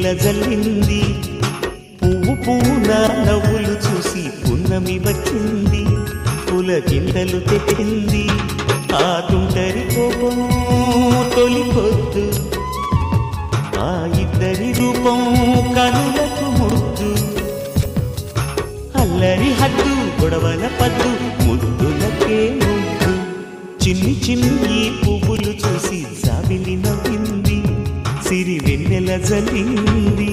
వెన్నెల జల్లింది పువ్వు పువ్వున నవ్వులు చూసి పున్నమి వచ్చింది పులకింతలు తెచ్చింది ఆ తుంటరి కోపం తొలి పొద్దు ఆ ఇద్దరి రూపం కనులకు ముద్దు అల్లరి హద్దు గొడవల పద్దు ముద్దులకే ముద్దు చిన్ని చిన్ని పువ్వులు చూసి జాబిలి నవ్వింది సిరి వెన్నెల జల్లింది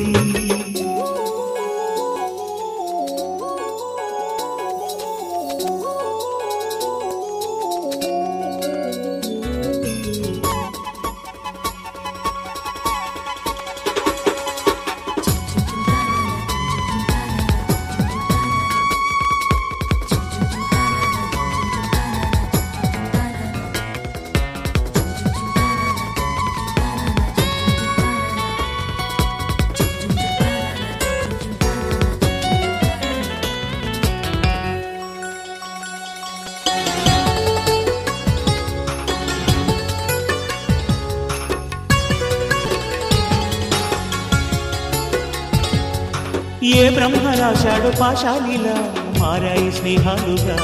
ఏ బ్రహ్మ రాశాడు పాశాలిలా మారాయి స్నేహాలుగా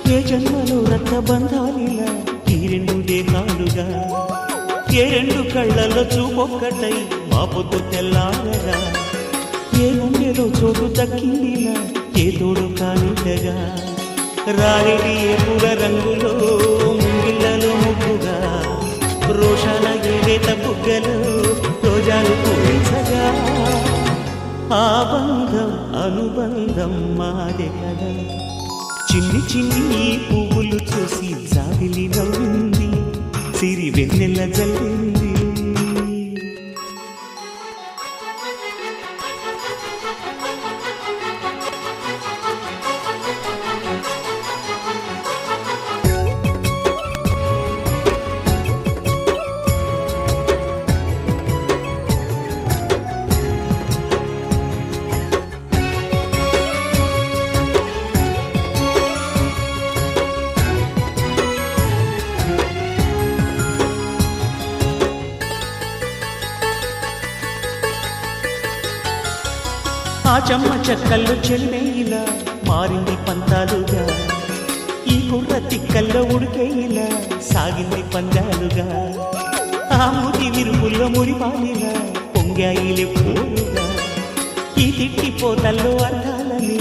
ఏ జన్మలో రక్తబంధాలిలా ఈ రెండు దేహాలుగా ఏ రెండు కళ్ళల్లో చూపొక్కటై మా పొద్దు తెల్లారగా ఏ గుండెలో చోటు దక్కిందిలా ఏ తోడు కానిటగా రాలిడి ఏ పూల రంగులో ముంగిళ్ళలో ముగ్గుగా రోషాల ఏలేత బుగ్గలు రోజాలు పూరించగా ఆ బంధం అనుబంధం మాదే కదా చిన్ని చిన్ని పువ్వులు చూసి జాబిలి నవ్వింది సిరి వెన్నెల జల్లింది ఆ చెమ్మ చెక్కల్లో చెల్లేయిలా మారింది పంతాలుగా ఈ కుర్ర తిక్కల్లో ఉడికేయిలా సాగింది పందాలుగా ఆ ముడి విరుపుల్లో మురిపాలిలా పొంగాయిలే పోలుగా ఈ తిట్టి పోతల్లో అర్థాలని